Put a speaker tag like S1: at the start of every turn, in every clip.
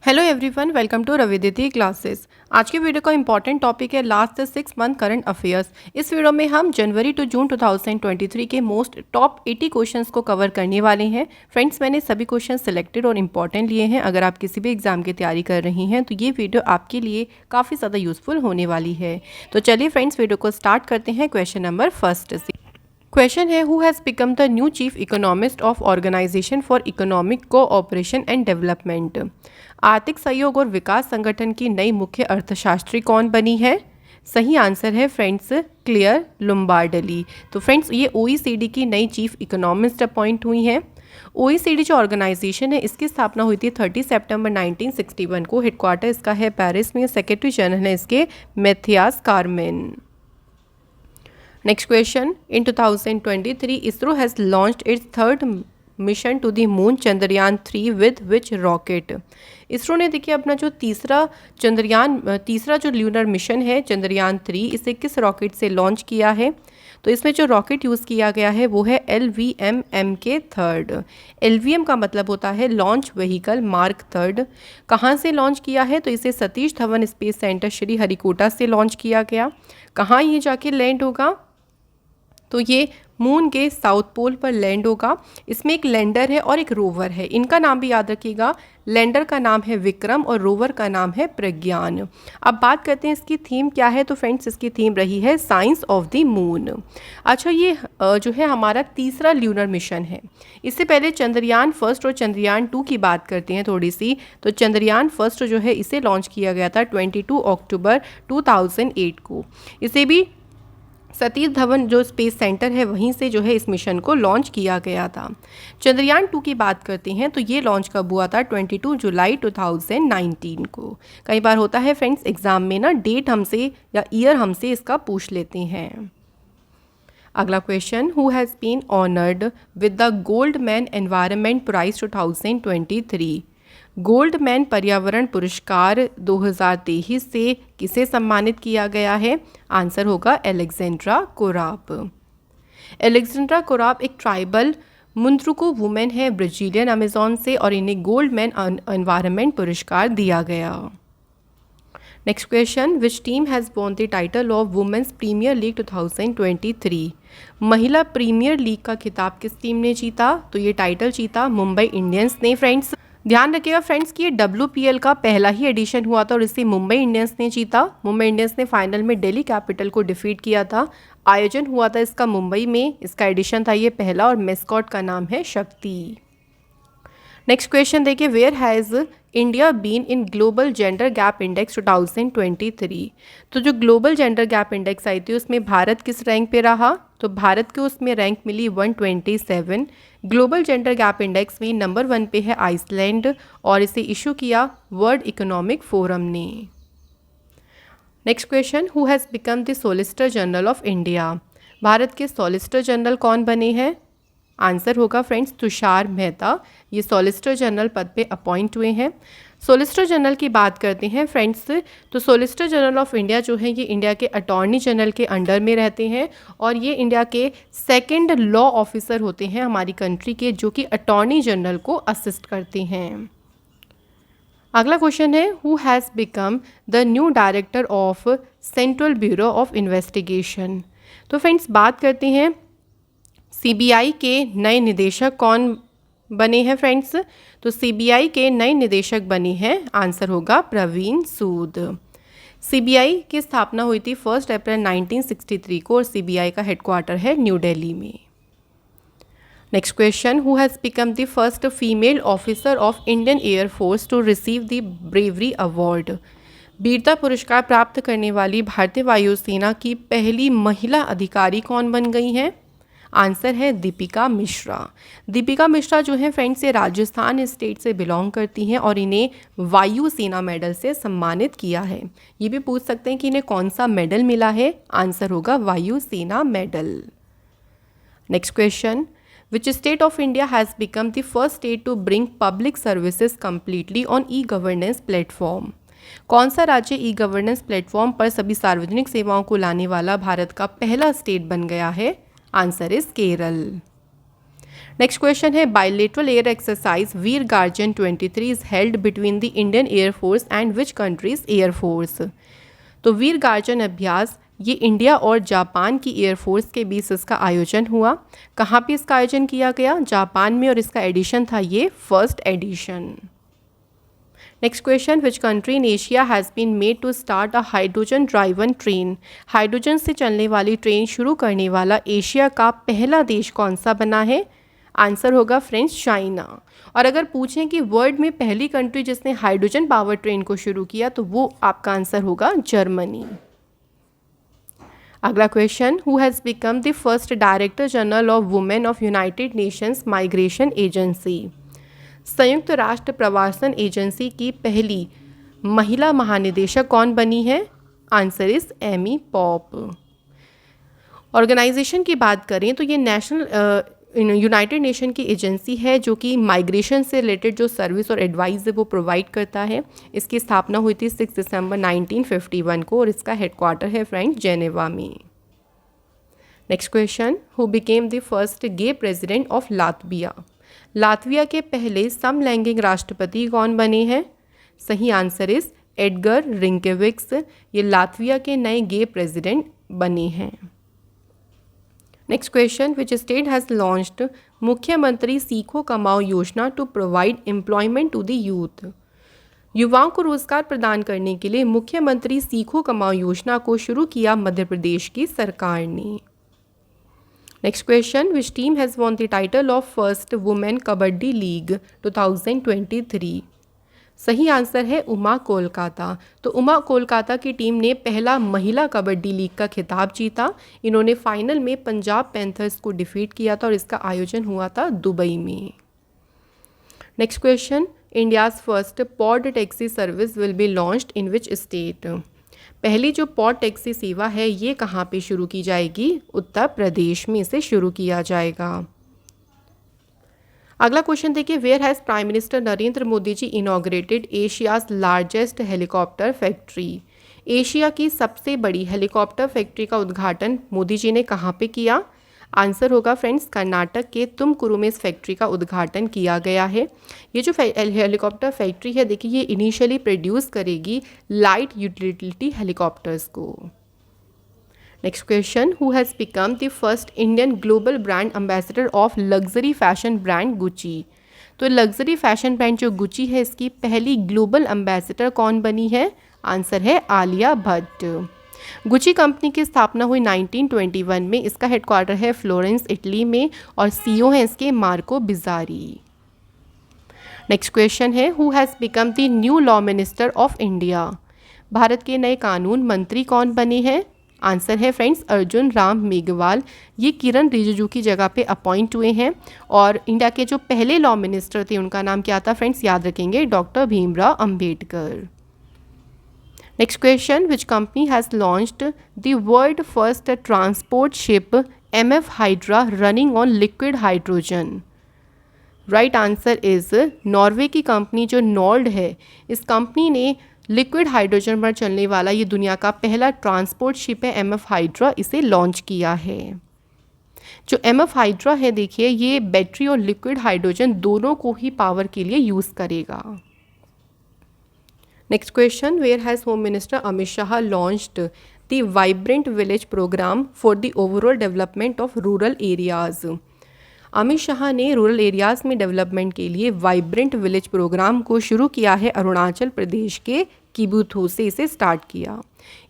S1: Hello everyone, welcome to Ravidiiti classes. आज की video का इंपॉर्टेंट टॉपिक है लास्ट 6 मंथ करंट अफेयर्स। इस वीडियो में हम जनवरी टू जून 2023 के मोस्ट टॉप 80 क्वेश्चंस को कवर करने वाले हैं। फ्रेंड्स, मैंने सभी क्वेश्चन सिलेक्टेड और इंपॉर्टेंट लिए हैं। अगर आप किसी भी एग्जाम की तैयारी कर रही हैं तो ये वीडियो आपके लिए काफ़ी ज़्यादा यूजफुल होने वाली है। तो चलिए फ्रेंड्स, वीडियो को स्टार्ट करते हैं क्वेश्चन नंबर फर्स्ट से। क्वेश्चन है, who has become the new chief economist of organization for economic cooperation and development. आर्थिक सहयोग और विकास संगठन की नई मुख्य अर्थशास्त्री कौन बनी है? सही आंसर है फ्रेंड्स, क्लेयर लोम्बार्डली। तो फ्रेंड्स, ये ओईसीडी की नई चीफ इकोनॉमिस्ट अपॉइंट हुई हैं। ओईसीडी जो ऑर्गेनाइजेशन है, इसकी स्थापना हुई थी 30 सितंबर 1961 को। हेडक्वार्टर इसका है पेरिस में। सेक्रेटरी जनरल है इसके Mathias Cormann. Next question. In 2023, ISRO has launched its third mission to the moon, Chandrayaan 3, with which rocket? ISRO ने देखिए अपना जो तीसरा जो ल्यूनर मिशन है चंद्रयान 3, इसे किस रॉकेट से लॉन्च किया है? तो इसमें जो रॉकेट यूज़ किया गया है वो है LVM MK3। LVM का मतलब होता है लॉन्च व्हीकल मार्क 3। कहाँ से लॉन्च किया है? तो इसे सतीश धवन स्पेस सेंटर श्री हरिकोटा से लॉन्च किया गया। कहाँ ये जाके लैंड होगा? तो ये मून के साउथ पोल पर लैंड होगा। इसमें एक लैंडर है और एक रोवर है। इनका नाम भी याद रखिएगा। लैंडर का नाम है विक्रम और रोवर का नाम है प्रज्ञान। अब बात करते हैं इसकी थीम क्या है। तो फ्रेंड्स, इसकी थीम रही है साइंस ऑफ द मून। अच्छा, ये जो है हमारा तीसरा ल्यूनर मिशन है। इससे पहले चंद्रयान फर्स्ट और चंद्रयान 2 की बात करते हैं थोड़ी सी। तो चंद्रयान फर्स्ट जो है इसे लॉन्च किया गया था 22 अक्टूबर 2008 को। इसे भी सतीश धवन जो स्पेस सेंटर है वहीं से जो है इस मिशन को लॉन्च किया गया था। चंद्रयान 2 की बात करते हैं तो ये लॉन्च कब हुआ था? 22 जुलाई 2019 को। कई बार होता है फ्रेंड्स एग्जाम में ना, डेट हमसे या ईयर हमसे इसका पूछ लेते हैं। अगला question, who has been honoured with the Goldman environment prize 2023? Goldman पर्यावरण पुरस्कार 2023 से किसे सम्मानित किया गया है? आंसर होगा एलेक्जेंड्रा कोराप। एलेक्जेंड्रा कोराप एक ट्राइबल मुंद्रुको वुमेन है ब्राजीलियन अमेजोन से, और इन्हें गोल्ड मैन एनवायरनमेंट पुरस्कार दिया गया। Next question, which team has won the title of women's premier league 2023? महिला प्रीमियर लीग का खिताब किस टीम ने जीता? तो ये टाइटल जीता मुंबई इंडियंस ने। फ्रेंड्स, ध्यान रखिएगा फ्रेंड्स कि ये WPL का पहला ही एडिशन हुआ था और इसे मुंबई इंडियंस ने जीता। मुंबई इंडियंस ने फाइनल में दिल्ली कैपिटल को डिफीट किया था। आयोजन हुआ था इसका मुंबई में। इसका एडिशन था ये पहला और मेस्कॉट का नाम है शक्ति। नेक्स्ट क्वेश्चन देखिए, where has India been in global gender gap index 2023? तो जो ग्लोबल जेंडर गैप इंडेक्स आई थी उसमें भारत किस रैंक पे रहा? तो भारत को उसमें रैंक मिली 127। ग्लोबल जेंडर गैप इंडेक्स में नंबर 1 पे है आइसलैंड और इसे इशू किया वर्ल्ड इकोनॉमिक फोरम ने। Next question, who has become the solicitor general of India? Bharat के सॉलिसिटर जनरल कौन बने हैं? आंसर होगा फ्रेंड्स तुषार मेहता। ये सॉलिसिटर जनरल पद पे अपॉइंट हुए हैं। सॉलिसिटर जनरल की बात करते हैं फ्रेंड्स, तो सॉलिसिटर जनरल ऑफ इंडिया जो है ये इंडिया के अटॉर्नी जनरल के अंडर में रहते हैं और ये इंडिया के सेकंड लॉ ऑफिसर होते हैं हमारी कंट्री के, जो कि अटॉर्नी जनरल को असिस्ट करते हैं। अगला क्वेश्चन है, who has become the new director of central bureau of investigation? तो फ्रेंड्स, बात करते हैं CBI के नए निदेशक कौन बने हैं फ्रेंड्स? तो CBI के नए निदेशक बने हैं, आंसर होगा प्रवीण सूद। CBI की स्थापना हुई थी 1 अप्रैल 1963 को और CBI का हेडक्वार्टर है न्यू दिल्ली में। Next question, who has become the first female officer of Indian air force to receive the bravery award? वीरता पुरस्कार प्राप्त करने वाली भारतीय वायुसेना की पहली महिला अधिकारी कौन बन गई हैं? आंसर है दीपिका मिश्रा। दीपिका मिश्रा जो है फ्रेंड्स ये राजस्थान स्टेट से बिलोंग करती हैं और इन्हें वायु सेना मेडल से सम्मानित किया है। ये भी पूछ सकते हैं कि इन्हें कौन सा मेडल मिला है? आंसर होगा Vayu Sena medal. Next question, which state of India has become the first state to bring public services completely on e-governance platform? कौन सा राज्य ई-गवर्नेंस प्लेटफॉर्म पर सभी सार्वजनिक सेवाओं को लाने वाला भारत का पहला स्टेट बन गया है? Answer is Kerala. Next question है bilateral air exercise Veer guardian 23 is held between the Indian air force and which countries air force. तो वीर गार्जन अभ्यास ये इंडिया और जापान की एयरफोर्स के बीच इसका आयोजन हुआ। कहाँ पे इसका आयोजन किया गया? जापान में, और इसका एडिशन था ये first edition. Next question, which country in Asia has been made to start a hydrogen driven train. Hydrogen से चलने वाली ट्रेन शुरू करने वाला एशिया का पहला देश कौन सा बना है? आंसर होगा फ्रेंड्स चाइना। और अगर पूछें कि वर्ल्ड में पहली कंट्री जिसने हाइड्रोजन पावर ट्रेन को शुरू किया तो वो आपका आंसर होगा जर्मनी। अगला question, who has become the first director general of women of United Nations migration agency. संयुक्त राष्ट्र प्रवासन एजेंसी की पहली महिला महानिदेशक कौन बनी है? Answer is Amy Pope. Organization की बात करें तो ये नेशनल यूनाइटेड नेशन की एजेंसी है जो कि माइग्रेशन से रिलेटेड जो सर्विस और एडवाइस है वो प्रोवाइड करता है। इसकी स्थापना हुई थी 6 दिसंबर 1951 को और इसका हेडक्वार्टर है फ्रेंड्स जेनेवा में। Next question, who became the first gay president of Latvia. Latvia के पहले समलैंगिक राष्ट्रपति कौन बने हैं? सही आंसर इज एडगर रिंकेविक्स। ये लातविया के नए गे प्रेसिडेंट बने हैं। Next question, which state has launched Mukhyamantri Seekho Kamao Yojana to provide employment to the youth. युवाओं को रोजगार प्रदान करने के लिए मुख्यमंत्री सीखो कमाओ योजना को शुरू किया मध्य प्रदेश की सरकार ने। Next question, which team has won the title of first women kabaddi league 2023। सही आंसर है उमा कोलकाता। तो उमा कोलकाता की टीम ने पहला महिला कबड्डी लीग का खिताब जीता। इन्होंने फाइनल में पंजाब पैंथर्स को डिफीट किया था और इसका आयोजन हुआ था दुबई में। Next question, India's first pod taxi service will be launched in which state. पहली जो पॉड टैक्सी सेवा है ये कहाँ पे शुरू की जाएगी? उत्तर प्रदेश में इसे शुरू किया जाएगा। अगला क्वेश्चन देखिए, where has prime minister Narendra Modi ji inaugurated Asia's largest helicopter factory. Asia की सबसे बड़ी हेलीकॉप्टर फैक्ट्री का उद्घाटन मोदी जी ने कहाँ पे किया? आंसर होगा फ्रेंड्स कर्नाटक के तुमकुरू में इस फैक्ट्री का उद्घाटन किया गया है। ये जो हेलीकॉप्टर फैक्ट्री है देखिए ये इनिशियली प्रोड्यूस करेगी लाइट यूटिलिटी हेलीकॉप्टर्स को। Next question, who has become the first Indian global brand ambassador of luxury fashion brand Gucci. तो लग्जरी फैशन ब्रांड जो गुची है इसकी पहली ग्लोबल एम्बेसडर कौन बनी है? आंसर है आलिया भट्ट। गुची कंपनी की स्थापना हुई 1921 में। इसका हेडक्वार्टर है फ्लोरेंस इटली में और सीईओ हैं इसके मार्को बिजारी। नेक्स्ट क्वेश्चन है, who has become the new law minister of India. Bharat के नए कानून मंत्री कौन बने हैं? आंसर है फ्रेंड्स अर्जुन राम मेघवाल। ये किरण रिजिजू की जगह पे अपॉइंट हुए हैं और इंडिया के जो पहले लॉ मिनिस्टर थे उनका नाम क्या था फ्रेंड्स? याद रखेंगे doctor Bhimrao Ambedkar. Next question, which company has launched the world first transport ship MF hydra running on liquid hydrogen. Right answer is Norway की कंपनी जो नॉर्ड है, इस कंपनी ने लिक्विड हाइड्रोजन पर चलने वाला ये दुनिया का पहला ट्रांसपोर्ट शिप है MF हाइड्रा, इसे लॉन्च किया है। जो MF हाइड्रा है देखिए ये बैटरी और लिक्विड हाइड्रोजन दोनों को ही पावर के लिए यूज़ करेगा। Next question, where has home minister Amit Shah launched the vibrant village programme for the overall development of rural areas. Amit Shah ने रूरल एरियाज़ में डेवलपमेंट के लिए वाइब्रेंट विलेज प्रोग्राम को शुरू किया है। अरुणाचल प्रदेश के किबुथू से इसे स्टार्ट किया।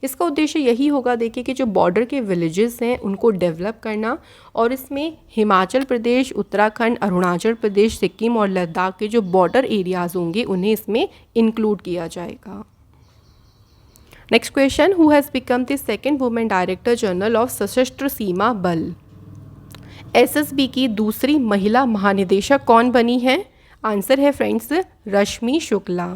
S1: इसका उद्देश्य यही होगा देखिए कि जो बॉर्डर के विलेजेस हैं उनको डेवलप करना और इसमें हिमाचल प्रदेश, उत्तराखंड, अरुणाचल प्रदेश, सिक्किम और लद्दाख के जो बॉर्डर एरियाज़ होंगे उन्हें इसमें इंक्लूड किया जाएगा। Next question, who has become the second women director general of सशस्त्र सीमा बल। SSB की दूसरी महिला महानिदेशक कौन बनी है? आंसर है फ्रेंड्स रश्मि शुक्ला।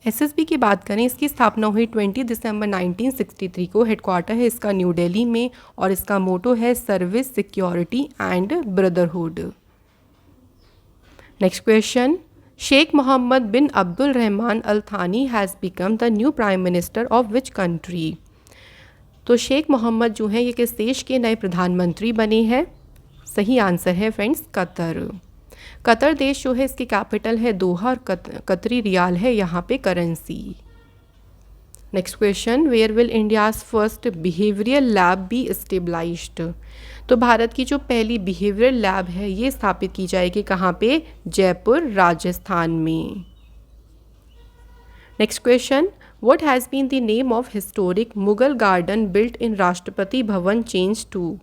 S1: SSB की बात करें इसकी स्थापना हुई 20 दिसंबर 1963 को। हेडक्वार्टर है इसका न्यू दिल्ली में और इसका मोटो है service, security and brotherhood. Next question, Sheikh Mohammed bin Abdul Rahman Al Thani has become the new prime minister of which country. तो शेख मोहम्मद जो हैं ये किस देश के नए प्रधानमंत्री बने हैं? सही आंसर है फ्रेंड्स कतर। कतर देश जो है इसकी कैपिटल है दोहा और कतरी रियाल है यहाँ पे currency. Next question, where will India's first behavioural lab be stabilised. तो भारत की जो पहली बिहेवियरल लैब है ये स्थापित की जाएगी कहाँ पे, जयपुर राजस्थान में। Next question, what has been the name of historic Mughal garden built in Rashtrapati Bhavan change to.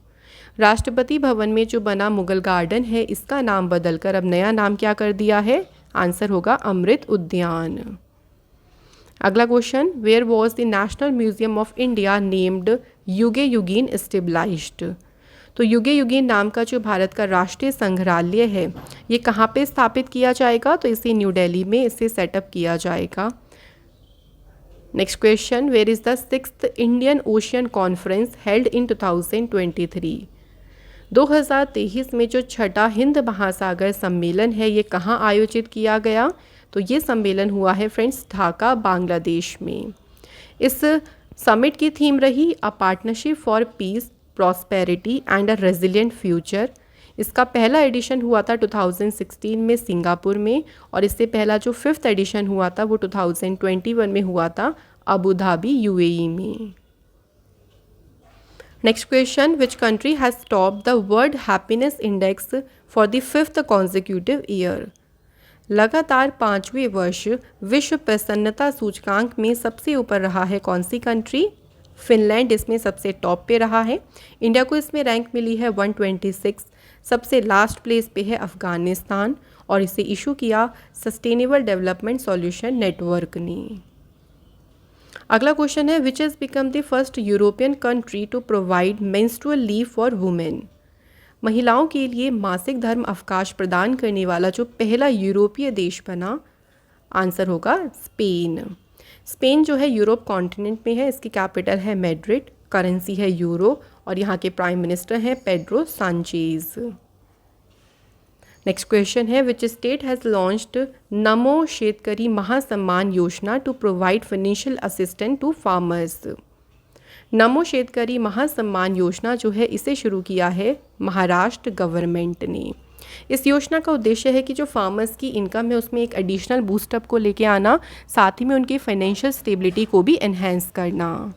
S1: Rashtrapati Bhavan में जो बना मुगल गार्डन है इसका नाम बदलकर अब नया नाम क्या कर दिया है, आंसर होगा अमृत उद्यान। अगला question, where was the national museum of India named Yuge Yugin stabilised. तो युगे युगीन नाम का जो भारत का राष्ट्रीय संग्रहालय है ये कहाँ पे स्थापित किया जाएगा, तो इसे न्यू दिल्ली में इसे सेटअप किया जाएगा। Next question, where is the 6th Indian ocean conference held in 2023। 2023 में जो छठा हिंद महासागर सम्मेलन है ये कहाँ आयोजित किया गया, तो ये सम्मेलन हुआ है फ्रेंड्स ढाका बांग्लादेश में। इस समिट की थीम रही a partnership for piece prosperity and a resilient future. इसका पहला एडिशन हुआ था 2016 में सिंगापुर में, और इससे पहला जो 5th एडिशन हुआ था वो 2021 में हुआ था अबू धाबी यूएई में। Next question, which country has top the world happiness index for the 5th consecutive year. लगातार 5वें वर्ष विश्व प्रसन्नता सूचकांक में सबसे ऊपर रहा है कौन सी कंट्री, फिनलैंड इसमें सबसे टॉप पे रहा है। इंडिया को इसमें रैंक मिली है 126, सबसे लास्ट प्लेस पे है अफ़गानिस्तान, और इसे इशू किया सस्टेनेबल डेवलपमेंट सॉल्यूशन नेटवर्क ने। अगला क्वेश्चन है, which has become the first European country to provide menstrual leave for women. महिलाओं के लिए मासिक धर्म अवकाश प्रदान करने वाला जो पहला यूरोपीय देश बना, आंसर होगा स्पेन। स्पेन जो है यूरोप कॉन्टिनेंट में है, इसकी कैपिटल है मैड्रिड, करेंसी है यूरो, और यहाँ के प्राइम मिनिस्टर हैं पेड्रो सांचेज। नेक्स्ट क्वेश्चन है, which state has launched Namo Shetkari Mahasamman Yojana to provide financial assistance to farmers. Namo Shetkari Mahasamman योजना जो है इसे शुरू किया है महाराष्ट्र गवर्नमेंट ने। इस योजना का उद्देश्य है कि जो फार्मर्स की इनकम है उसमें एक एडिशनल बूस्टअप को लेके आना, साथ ही में उनकी फाइनेंशियल स्टेबिलिटी को भी एनहेंस करना।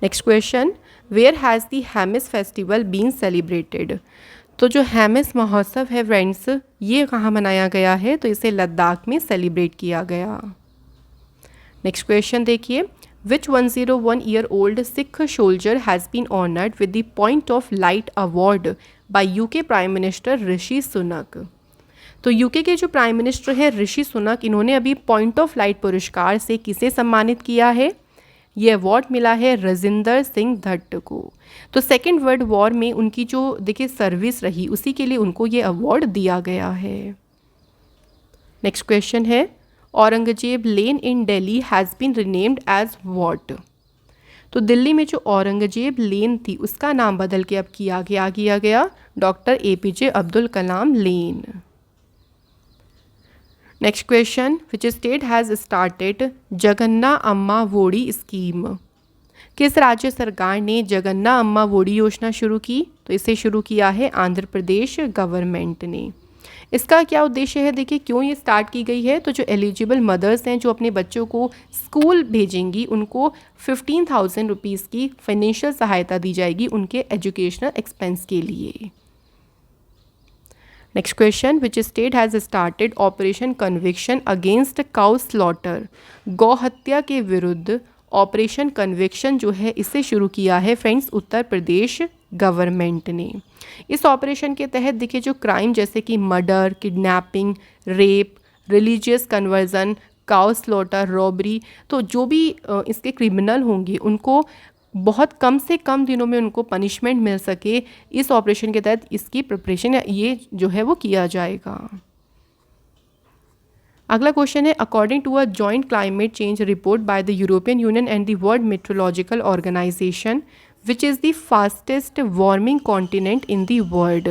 S1: Next question, where has the Hemis festival been celebrated. तो जो हेमिस महोत्सव है फ्रेंड्स ये कहाँ मनाया गया है, तो इसे लद्दाख में सेलिब्रेट किया गया। नेक्स्ट क्वेश्चन देखिए, Which 101-year-old Sikh soldier has been honored with the Point of Light Award by UK Prime Minister Rishi Sunak. तो यूके के जो प्राइम मिनिस्टर हैं ऋषि सुनक, इन्होंने अभी पॉइंट ऑफ लाइट पुरस्कार से किसे सम्मानित किया है, ये अवार्ड मिला है रजिंदर सिंह धट्ट को। तो सेकेंड वर्ल्ड वॉर में उनकी जो देखिए सर्विस रही उसी के लिए उनको ये अवार्ड दिया गया है। नेक्स्ट क्वेश्चन है, Aurangzeb lane in Delhi has been renamed as what. तो दिल्ली में जो औरंगजेब लेन थी उसका नाम बदल के अब किया गया doctor APJ Abdul Kalam lane. Next question, which state has started Jagananna Amma Vodi scheme. किस राज्य सरकार ने जगन्ना अम्मा वोड़ी योजना शुरू की, तो इसे शुरू किया है आंध्र प्रदेश गवर्नमेंट ने। इसका क्या उद्देश्य है, देखिए क्यों ये स्टार्ट की गई है, तो जो एलिजिबल मदर्स हैं जो अपने बच्चों को स्कूल भेजेंगी उनको 15,000 रुपीज़ की फाइनेंशियल सहायता दी जाएगी उनके एजुकेशनल एक्सपेंस के लिए। Next question, which state has started operation conviction against cow slaughter. गौ हत्या के विरुद्ध ऑपरेशन कन्विक्शन जो है इसे शुरू किया है फ्रेंड्स उत्तर प्रदेश गवर्नमेंट ने। इस ऑपरेशन के तहत देखिए जो क्राइम जैसे कि murder, kidnapping, rape, religious conversion, cow slaughter, robbery, तो जो भी इसके क्रिमिनल होंगे उनको बहुत कम से कम दिनों में उनको पनिशमेंट मिल सके, इस ऑपरेशन के तहत इसकी प्रिपरेशन ये जो है वो किया जाएगा। अगला क्वेश्चन है, according to a joint climate change report by the European union and the world meteorological organization which is the fastest warming continent in the world.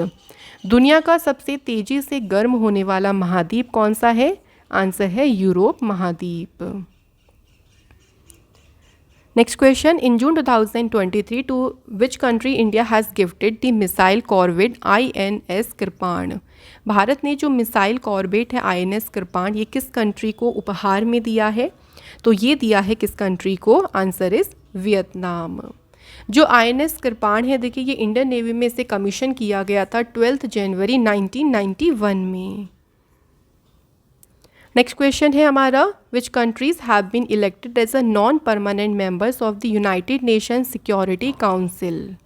S1: दुनिया का सबसे तेज़ी से गर्म होने वाला महाद्वीप कौन सा है, आंसर है यूरोप महाद्वीप। Next question, in June 2023 to which country India has gifted the missile corvette INS कृपाण। भारत ने जो मिसाइल कॉर्बेट है INS कृपाण ये किस कंट्री को उपहार में दिया है? तो ये दिया है किस कंट्री को? Answer is Vietnam. जो INS कृपाण है देखिए ये इंडियन नेवी में इसे कमीशन किया गया था 12 जनवरी 1991 में। नेक्स्ट क्वेश्चन है हमारा, which countries have been elected as a non permanent members of the united nation security council.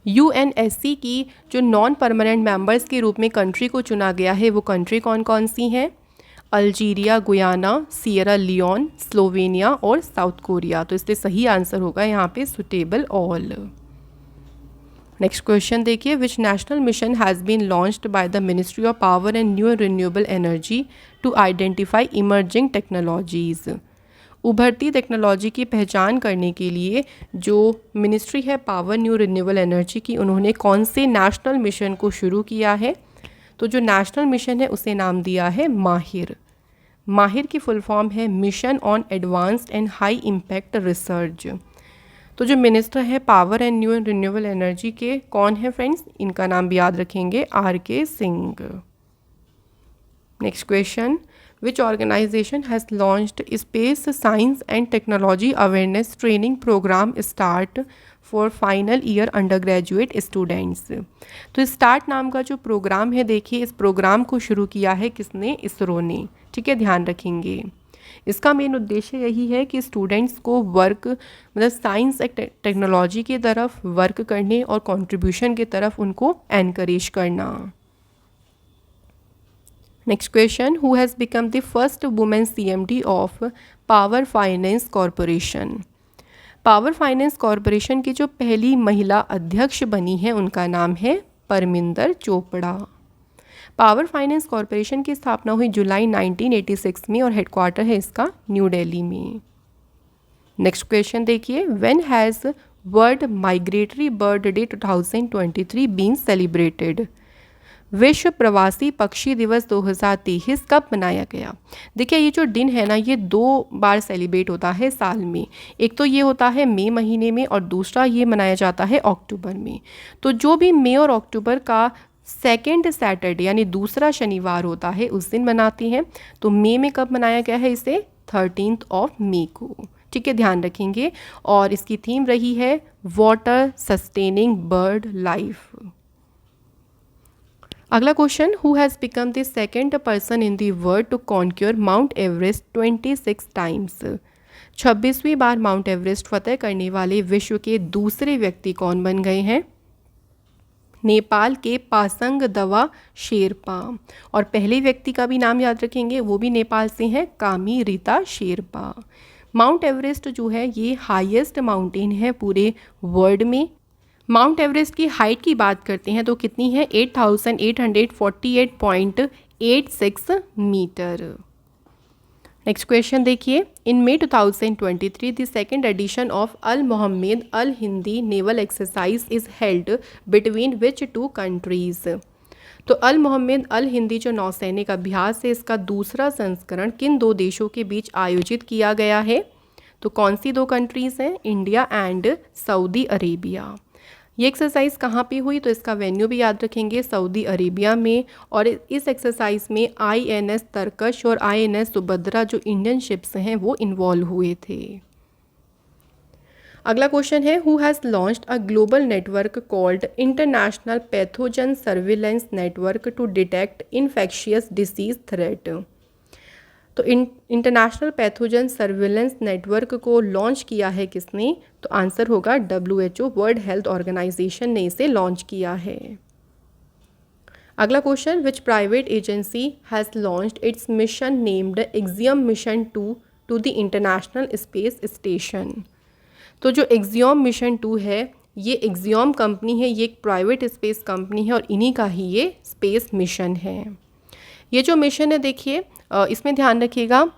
S1: UNSC की जो नॉन परमानेंट मेंबर्स के रूप में कंट्री को चुना गया है वो कंट्री कौन कौन सी हैं? Algeria, Guyana, Sierra Leone, Slovenia और साउथ कोरिया। तो इसलिए सही आंसर होगा यहाँ पे सुटेबल ऑल। नेक्स्ट क्वेश्चन देखिए, which national mission has been launched by the ministry of power and new renewable energy to identify emerging technologies. उभरती technology की पहचान करने के लिए जो मिनिस्ट्री है पावर न्यू रिन्यूएबल एनर्जी की, उन्होंने कौन से नेशनल मिशन को शुरू किया है? तो जो नेशनल मिशन है उसे नाम दिया है माहिर। माहिर की फुल फॉर्म है mission on advanced and high impact research. तो जो मिनिस्टर है power and new renewable energy के कौन है फ्रेंड्स? इनका नाम भी याद रखेंगे, RK Singh. Next question, which organization has launched space science and technology awareness training programme START for final year undergraduate students. तो स्टार्ट नाम का जो प्रोग्राम है देखिए इस प्रोग्राम को शुरू किया है किसने? इसरो ने। ठीक है, ध्यान रखेंगे। इसका मेन उद्देश्य यही है कि स्टूडेंट्स को वर्क मतलब साइंस एंड टेक्नोलॉजी की तरफ वर्क करने और कंट्रीब्यूशन की तरफ उनको एनकरेज करना। Next question, who has become the first women CMD of power finance corporation. Power finance corporation की जो पहली महिला अध्यक्ष बनी है उनका नाम है Parminder Chopra. Power finance corporation की स्थापना हुई जुलाई 1986 में और हेडक्वार्टर है इसका न्यू दिल्ली में। नेक्स्ट क्वेश्चन देखिए, when has world migratory bird day 2023 been celebrated. विश्व प्रवासी पक्षी दिवस 2023 कब मनाया गया? देखिए ये जो दिन है ना ये 2 बार सेलिब्रेट होता है साल में। एक तो ये होता है मई महीने में और दूसरा ये मनाया जाता है अक्टूबर में। तो जो भी मई और अक्टूबर का सेकेंड सैटरडे यानी दूसरा शनिवार होता है उस दिन मनाते हैं। तो मई में कब मनाया गया है इसे? 13 मई को। ठीक है, ध्यान रखेंगे। और इसकी थीम रही है वाटर सस्टेनिंग बर्ड लाइफ। अगला question, who has become the second person in the world to conquer Mount Everest 26 times. 26वीं बार माउंट एवरेस्ट फतेह करने वाले विश्व के दूसरे व्यक्ति कौन बन गए हैं? नेपाल के पासंग दवा शेरपा। और पहले व्यक्ति का भी नाम याद रखेंगे, वो भी नेपाल से हैं, कामी रीता शेरपा। माउंट एवरेस्ट जो है ये हाईएस्ट माउंटेन है पूरे वर्ल्ड में। माउंट एवरेस्ट की हाइट की बात करते हैं तो कितनी है? 8848.86 मीटर। नेक्स्ट क्वेश्चन देखिए, in May 2023 the second edition of Al Mohammed Al Hindi naval exercise is held between which 2 countries. तो अल मोहम्मद अल हिंदी जो नौसैनिक अभ्यास है इसका दूसरा संस्करण किन 2 देशों के बीच आयोजित किया गया है? तो कौन सी 2 कंट्रीज हैं? India and Saudi Arabia. ये एक्सरसाइज कहाँ पे हुई? तो इसका वेन्यू भी याद रखेंगे, सऊदी अरेबिया में। और इस एक्सरसाइज में INS तरकश और INS सुभद्रा जो इंडियन शिप्स हैं वो इन्वॉल्व हुए थे। अगला क्वेश्चन है, who has launched a global network called international pathogen surveillance network to detect infectious disease threat. तो इंटरनेशनल पैथोजन सर्विलेंस नेटवर्क को लॉन्च किया है किसने? तो आंसर होगा WHO वर्ल्ड हेल्थ ऑर्गेनाइजेशन ने इसे लॉन्च किया है। अगला question, which private agency has launched its mission named Axiom mission 2 to the international space station. तो जो एक्सियम मिशन 2 है ये एक्सियम कंपनी है, ये एक प्राइवेट स्पेस कंपनी है और इन्हीं का ही ये स्पेस मिशन है। ये जो मिशन है देखिए इसमें ध्यान रखिएगा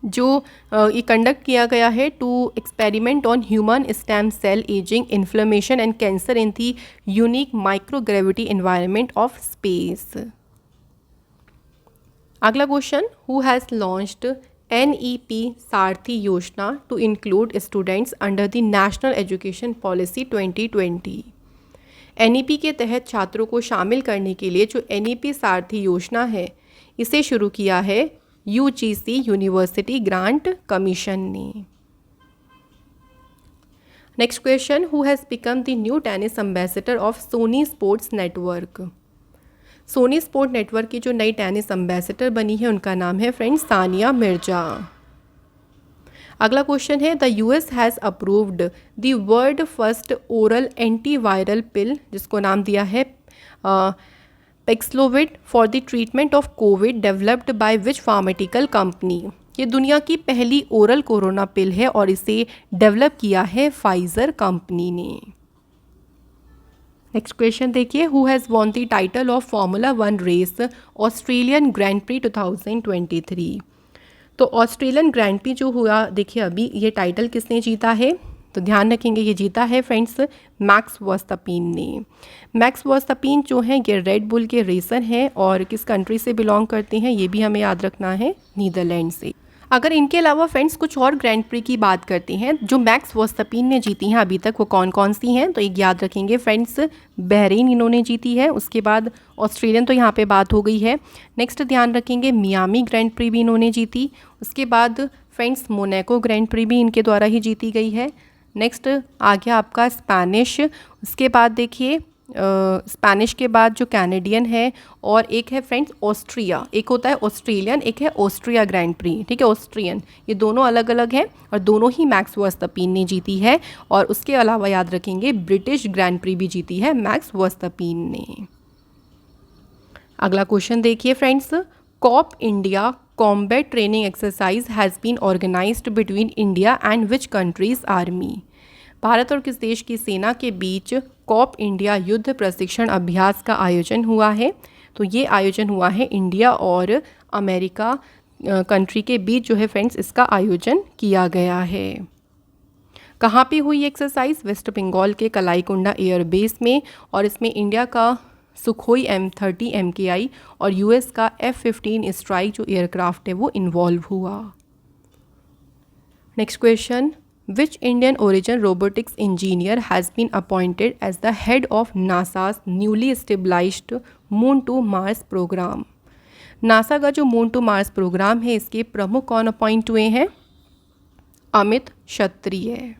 S1: जो ये कंडक्ट किया गया है to experiment on human stem cell ageing inflammation and cancer in the unique microgravity environment of space. अगला question, who has launched NEP Saarthi योजना to include students under the national education policy 2020। NEP के तहत छात्रों को शामिल करने के लिए जो NEP सारथी योजना है इसे शुरू किया है UGC यूनिवर्सिटी ग्रांट कमीशन ने। Next question, who has become the new tennis ambassador of Sony sports network. Sony sport network की जो नई टेनिस एम्बेसडर बनी है उनका नाम है फ्रेंड्स सानिया मिर्जा। अगला क्वेश्चन है, the US has approved the world first oral antiviral pill, जिसको नाम दिया है Paxlovid for the treatment of covid, developed by which pharmaceutical company. ये दुनिया की पहली ओरल कोरोना पिल है और इसे डेवलप किया है फाइजर कंपनी ने। नेक्स्ट क्वेश्चन देखिए, who has won the title of formula 1 race Australian grand prix 2023। तो ऑस्ट्रेलियन ग्रैंड प्री जो हुआ, देखिए अभी ये टाइटल किसने जीता है, तो ध्यान रखेंगे ये जीता है फ्रेंड्स मैक्स वर्स्टैपिन ने। मैक्स वर्स्टैपिन जो हैं ये रेड बुल के रेसर हैं और किस कंट्री से बिलोंग करते हैं ये भी हमें याद रखना है, नीदरलैंड से। अगर इनके अलावा फ्रेंड्स कुछ और ग्रैंड प्री की बात करते हैं जो मैक्स वर्स्टैपिन ने जीती हैं अभी तक, वो कौन कौन सी हैं, तो एक याद रखेंगे फ्रेंड्स बहरीन इन्होंने जीती है, उसके बाद ऑस्ट्रेलियन तो यहाँ पे बात हो गई है। नेक्स्ट ध्यान रखेंगे मियामी ग्रैंड प्री भी इन्होंने जीती, उसके बाद फ्रेंड्स मोनाको ग्रैंड प्री भी इनके द्वारा ही जीती गई है। नेक्स्ट आ गया आपका स्पेनिश, उसके बाद देखिए स्पेनिश के बाद जो कैनेडियन है और एक है फ्रेंड्स ऑस्ट्रिया, एक होता है ऑस्ट्रेलियन, एक है ऑस्ट्रिया ग्रैंड प्री, ठीक है ऑस्ट्रियन, ये दोनों अलग अलग हैं और दोनों ही मैक्स वर्स्टैपिन ने जीती है। और उसके अलावा याद रखेंगे ब्रिटिश ग्रैंड प्री भी जीती है मैक्स वर्स्टैपिन ने। अगला क्वेश्चन देखिए friends, Cope India combat training exercise has been organized between India and which countries army. भारत और किस देश की सेना के बीच कॉप इंडिया युद्ध प्रशिक्षण अभ्यास का आयोजन हुआ है, तो ये आयोजन हुआ है इंडिया और अमेरिका कंट्री के बीच जो है फ्रेंड्स इसका आयोजन किया गया है। कहाँ पे हुई एक्सरसाइज, वेस्ट बंगाल के कलाईकुंडा एयरबेस में, और इसमें इंडिया का सुखोई M30 MKI और US का F-15 स्ट्राइक जो एयरक्राफ्ट है वो इन्वॉल्व हुआ। Next question, which Indian origin robotics engineer has been appointed as the head of NASA's newly stabilised moon to Mars programme. NASA का जो moon to Mars programme है इसके प्रमुख कौन अपॉइंट हुए हैं, अमित क्षत्रिय।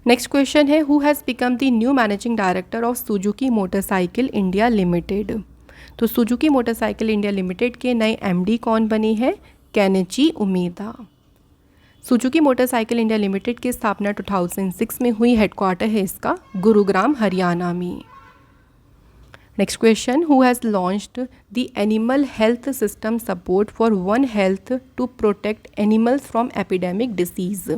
S1: नेक्स्ट क्वेश्चन है, who has become the new managing director of Suzuki motorcycle India limited. तो सुजुकी मोटरसाइकिल इंडिया लिमिटेड के नए MD कौन बने हैं, Kenichi उमेदा। Suzuki motorcycle India limited की स्थापना 2006 में हुई, हेडक्वार्टर है इसका गुरुग्राम हरियाणा में। Next question, who has launched the animal health system support for one health to protect animals from epidemic disease.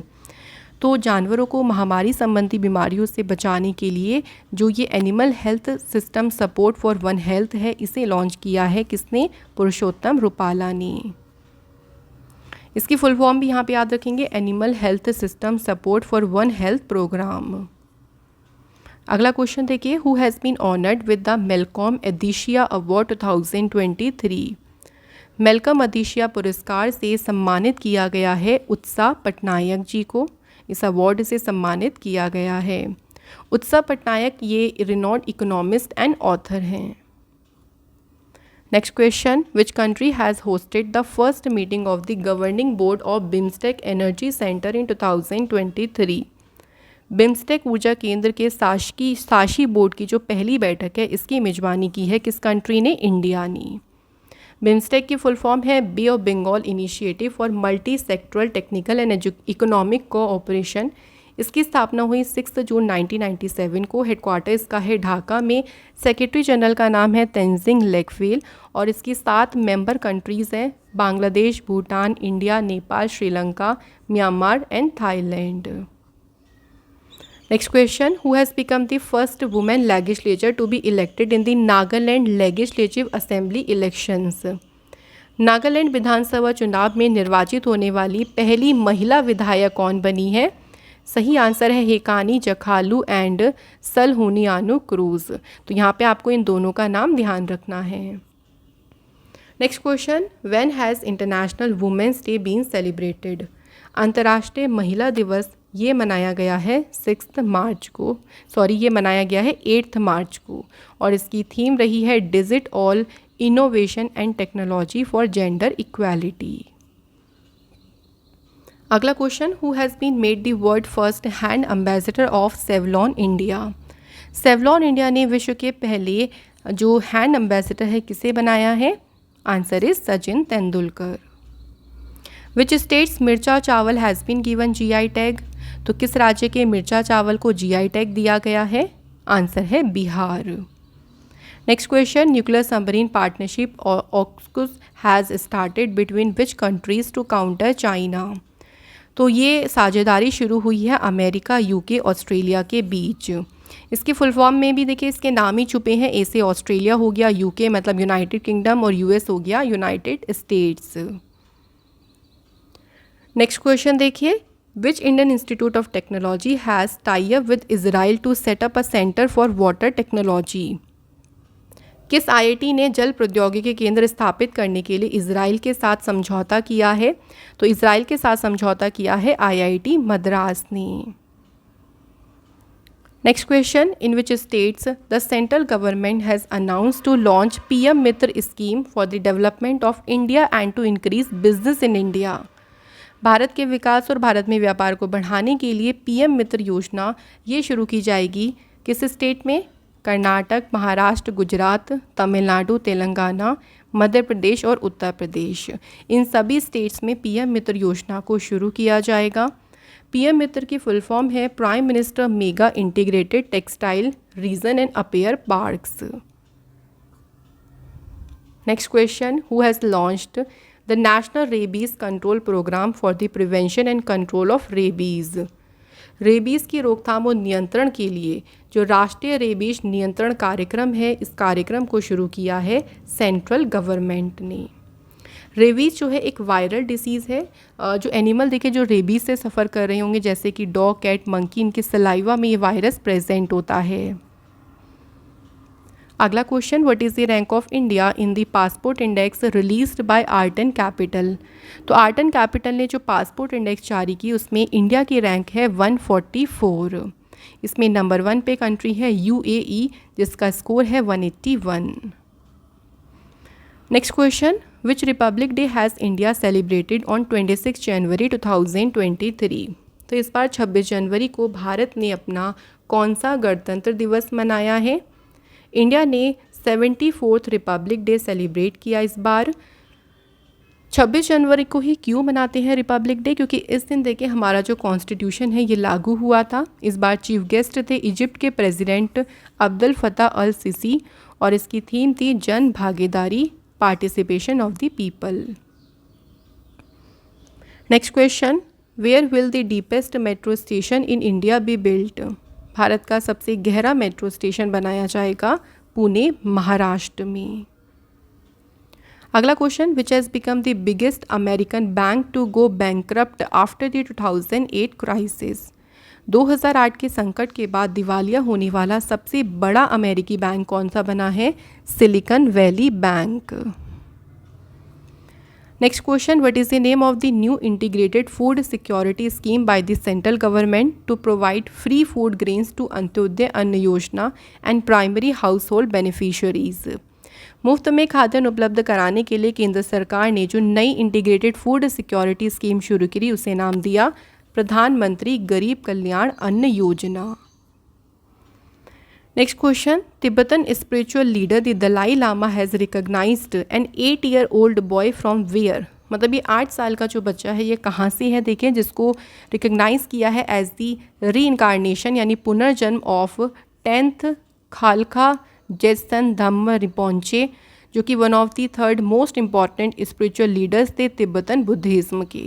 S1: तो जानवरों को महामारी संबंधी बीमारियों से बचाने के लिए जो ये animal health system support for one health है इसे लॉन्च किया है किसने, पुरुषोत्तम रुपाला ने। इसकी फुल फॉर्म भी यहाँ पे याद रखेंगे, animal health system support for one health program. अगला क्वेश्चन देखिए, who has been honoured with the Malcolm Adiseshiah award 2023। Malcolm Adiseshiah पुरस्कार से सम्मानित किया गया है उत्साह पटनायक जी को, इस अवार्ड से सम्मानित किया गया है। उत्साह पटनायक ये रिनॉन्ड इकोनॉमिस्ट एंड ऑथर हैं। Next question, which country has hosted the first meeting of the governing board of BIMSTEC energy centre in 2023। BIMSTEC ऊर्जा केंद्र के साशी बोर्ड की जो पहली बैठक है इसकी मेजबानी की है किस कंट्री ने, इंडिया ने। बिम्स्टेक की फुल फॉर्म है bay of Bengal initiative for multi sectoral technical and economic cooperation. इसकी स्थापना हुई 6 जून 1997 को, हेडक्वार्टर इसका है ढाका में, सेक्रेटरी जनरल का नाम है तेंजिंग लेकफेल और इसकी 7 मेंबर कंट्रीज़ हैं, Bangladesh, Bhutan, India, Nepal, Sri Lanka, Myanmar and Thailand. Next question, who has become the first women legislature to be elected in the Nagaland legislative assembly elections. Nagaland विधानसभा चुनाव में निर्वाचित होने वाली पहली महिला विधायक कौन बनी है, सही आंसर है हेकानी जखालू एंड सलहुनियानु क्रूज। तो यहाँ पे आपको इन दोनों का नाम ध्यान रखना है। Next question, when has international women's day been celebrated? अंतर्राष्ट्रीय महिला दिवस ये मनाया गया है 6 मार्च को, ये मनाया गया है 8 मार्च को, और इसकी थीम रही है digit all innovation and technology for gender equality. अगला question, who has been made the world first hand ambassador of Savlon India? Savlon India ने विश्व के पहले जो हैंड एम्बेसडर है किसे बनाया है? Answer is Sachin Tendulkar. Which states Mircha Chawal has been given GI tag? तो किस राज्य के मिर्चा चावल को GI टैग दिया गया है? आंसर है Bihar. Next question, nuclear submarine partnership AUKUS has started between which countries to counter China? तो ये साझेदारी शुरू हुई है अमेरिका, UK, ऑस्ट्रेलिया के बीच। इसके फुल फॉर्म में भी देखिए इसके नाम ही छुपे हैं, ए से ऑस्ट्रेलिया हो गया, UK मतलब यूनाइटेड किंगडम, और US हो गया यूनाइटेड स्टेट्स। नेक्स्ट क्वेश्चन देखिए, which Indian institute of technology has tie up with Israel to set up a centre for water technology? किस IIT ने जल प्रौद्योगिकी केंद्र स्थापित करने के लिए इजराइल के साथ समझौता किया है? तो इजराइल के साथ समझौता किया है IIT मद्रास ने। Next question, in which states the central government has announce to launch PM Mitra scheme for the development of India and to increase business in India? Bharat के विकास और भारत में व्यापार को बढ़ाने के लिए PM मित्र योजना ये शुरू की जाएगी किस स्टेट में? कर्नाटक, महाराष्ट्र, गुजरात, तमिलनाडु, तेलंगाना, मध्य प्रदेश और उत्तर प्रदेश। इन सभी स्टेट्स में PM मित्र योजना को शुरू किया जाएगा। PM मित्र की फुल फॉर्म है prime minister mega integrated textile region and apparel parks. Next question, who has launched the national rabies control programme for the prevention and control of rabies? Rabies की रोकथाम और नियंत्रण के लिए जो राष्ट्रीय रेबीज नियंत्रण कार्यक्रम है, इस कार्यक्रम को शुरू किया है सेंट्रल गवर्नमेंट ने। रेबीज़ जो है एक वायरल डिसीज़ है। जो एनिमल देखे जो रेबीज़ से सफ़र कर रहे होंगे जैसे कि डॉग, कैट, मंकी, इनके सलाइवा में ये वायरस प्रेजेंट होता है। अगला question, what is the rank of India in the passport index released by art and capital? तो आर्ट एंड कैपिटल ने जो पासपोर्ट इंडेक्स जारी की उसमें इंडिया की रैंक है 144। इसमें नंबर 1 पे कंट्री है UAE जिसका स्कोर है 181। Next question, which Republic day has India celebrated on 26 जनवरी 2023? तो इस बार 26 जनवरी को भारत ने अपना कौन सा गणतंत्र दिवस मनाया है? इंडिया ने 74th रिपब्लिक डे सेलिब्रेट किया इस बार। 26 जनवरी को ही क्यों मनाते हैं रिपब्लिक डे? क्योंकि इस दिन देखिए हमारा जो कॉन्स्टिट्यूशन है ये लागू हुआ था। इस बार चीफ गेस्ट थे इजिप्ट के president Abdul Fattah al Sisi और इसकी थीम थी Jan Bhagidari, participation of the people. Next question, where will the deepest metro station in India be built? Bharat का सबसे गहरा मेट्रो स्टेशन बनाया जाएगा पुणे, महाराष्ट्र में। अगला question, which has become the biggest American bank to go bankrupt after the 2008 crisis? 2008 के संकट के बाद दिवालिया होने वाला सबसे बड़ा अमेरिकी बैंक कौन सा बना है? Silicon Valley Bank. Next question, what is the name of the new integrated food security scheme by the central government to provide free food grains to Antyodaya Anna Yojana and primary household beneficiaries? मुफ्त में खाद्यान्न उपलब्ध कराने के लिए केंद्र सरकार ने जो नई इंटीग्रेटेड फूड सिक्योरिटी स्कीम शुरू की उसे नाम दिया प्रधानमंत्री गरीब Kalyan Anna Yojana. Next question, Tibetan spiritual leader the Dalai Lama has recognised an 8-year-old boy from where? मतलब ये 8 साल का जो बच्चा है ये कहाँ से है? देखें, जिसको रिकॉग्नाइज किया है एज दी री यानी पुनर्जन्म ऑफ 10th खालखा जेसन धम्म रिपोंचे, जो कि one of the 3rd most important spiritual leaders थे तिब्बतन बुद्धिज़्म के।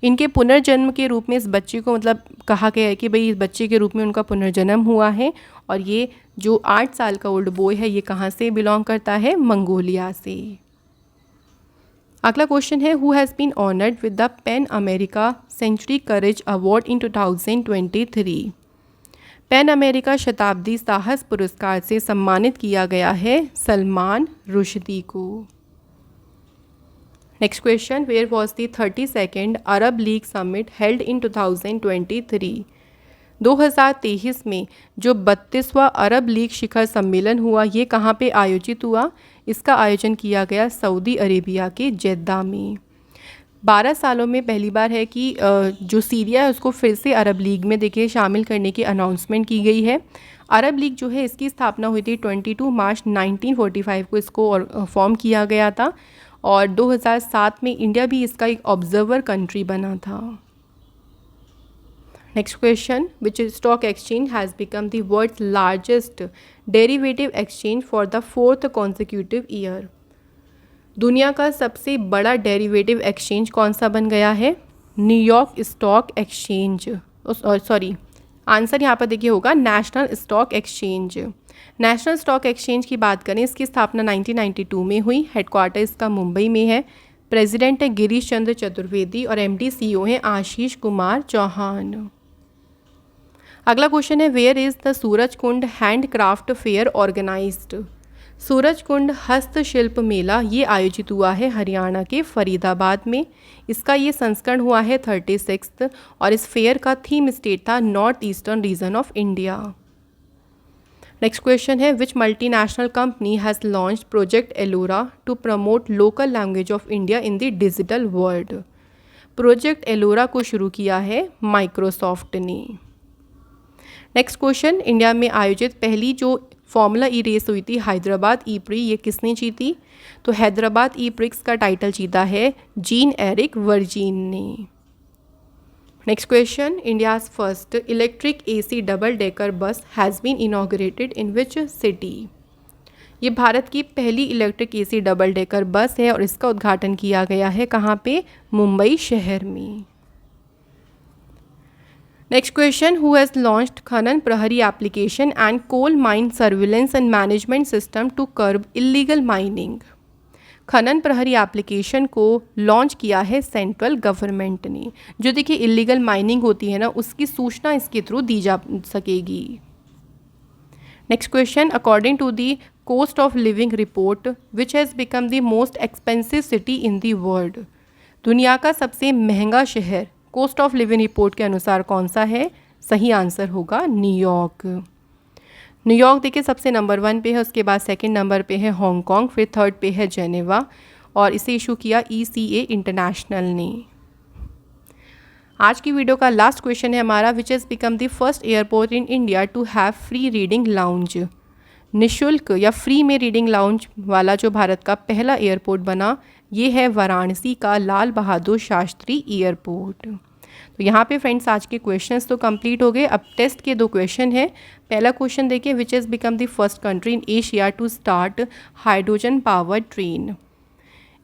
S1: इनके पुनर्जन्म के रूप में इस बच्चे को मतलब कहा गया है कि भाई इस बच्चे के रूप में उनका पुनर्जन्म हुआ है। और ये जो 8 साल का ओल्ड बॉय है ये कहाँ से बिलोंग करता है? मंगोलिया से। अगला क्वेश्चन है, who has been honoured with the Pan America century courage award in 2023? Pan America शताब्दी साहस पुरस्कार से सम्मानित किया गया है सलमान रुश्दी को। Next question, where was the 32nd Arab league summit held in 2023? 2023 में जो 32वां अरब लीग शिखर सम्मेलन हुआ, ये कहाँ पे आयोजित हुआ? इसका आयोजन किया गया सऊदी अरेबिया के जेद्दा में। 12 सालों में पहली बार है कि जो सीरिया है उसको फिर से अरब लीग में देखिए शामिल करने की अनाउंसमेंट की गई है। अरब लीग जो है इसकी स्थापना हुई थी 22 मार्च 1945 को इसको फॉर्म किया गया था और 2007 में इंडिया भी इसका एक ऑब्जर्वर कंट्री बना था। Next question, which stock exchange has become the world's largest derivative exchange for the 4th consecutive year? दुनिया का सबसे बड़ा डेरिवेटिव एक्सचेंज कौन सा बन गया है? New York stock exchange, sorry answer यहाँ पर देखिए होगा national stock exchange. National stock exchange की बात करें, इसकी स्थापना 1992 में हुई। हेडक्वार्टर इसका मुंबई में है। प्रेसिडेंट है गिरीश चंद्र चतुर्वेदी और एमडी सीईओ हैं आशीष कुमार चौहान। अगला क्वेश्चन है, where is the Surajkund handicraft fair organised? Surajkund हस्तशिल्प मेला ये आयोजित हुआ है हरियाणा के फरीदाबाद में। इसका ये संस्करण हुआ है 36th और इस फेयर का थीम स्टेट था north eastern region of India. Next question है, which multinational company has launched project Ellora to promote local language of India in the digital world? Project Ellora को शुरू किया है माइक्रोसॉफ्ट ने। नेक्स्ट क्वेश्चन, इंडिया में आयोजित पहली जो फॉर्मूला ई रेस हुई थी हैदराबाद ई प्री, ये किसने जीती? तो हैदराबाद ई प्रिक्स का टाइटल जीता है जीन एरिक वर्जीन ने। Next question, India's first electric AC double decker bus has been inaugurated in which city? ये भारत की पहली इलेक्ट्रिक एसी डबल डेकर बस है और इसका उद्घाटन किया गया है कहाँ पे? मुंबई शहर में। Next question, who has launched Khanan Prahari application and coal mine surveillance and management system to curb illegal mining? Khanan Prahari application को लॉन्च किया है सेंट्रल गवर्नमेंट ने। जो देखिए इलीगल माइनिंग होती है ना, उसकी सूचना इसके थ्रू दी जा सकेगी। Next question, according to the cost of living report which has become the most expensive city in the world? दुनिया का सबसे महंगा शहर कॉस्ट ऑफ लिविंग रिपोर्ट के अनुसार कौन सा है? सही आंसर होगा न्यूयॉर्क। न्यूयॉर्क देखिए सबसे नंबर 1 पे है, उसके बाद सेकंड नंबर पे है हांगकांग, फिर थर्ड पे है जेनेवा और इसे इशू किया ECA इंटरनेशनल ने। आज की वीडियो का लास्ट क्वेश्चन है हमारा, which has become the first airport in India to have free reading lounge? निःशुल्क या फ्री में रीडिंग लाउंज वाला जो भारत का पहला एयरपोर्ट बना, ये है वाराणसी का लाल बहादुर शास्त्री एयरपोर्ट। तो यहाँ पे फ्रेंड्स आज के क्वेश्चंस तो कंप्लीट हो गए। अब टेस्ट के 2 क्वेश्चन हैं। पहला क्वेश्चन देखिए, which has become the first country in Asia to start hydrogen powered train?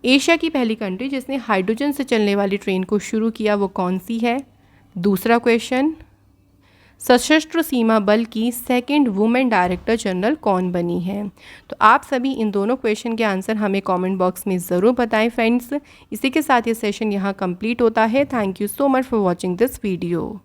S1: Asia की पहली कंट्री जिसने हाइड्रोजन से चलने वाली ट्रेन को शुरू किया वो कौन सी है? दूसरा क्वेश्चन, सशस्त्र सीमा बल की सेकंड वुमेन डायरेक्टर जनरल कौन बनी है? तो आप सभी इन दोनों क्वेश्चन के आंसर हमें कमेंट बॉक्स में ज़रूर बताएं फ्रेंड्स। इसी के साथ ये सेशन यहाँ कंप्लीट होता है। Thank you so much for watching this video.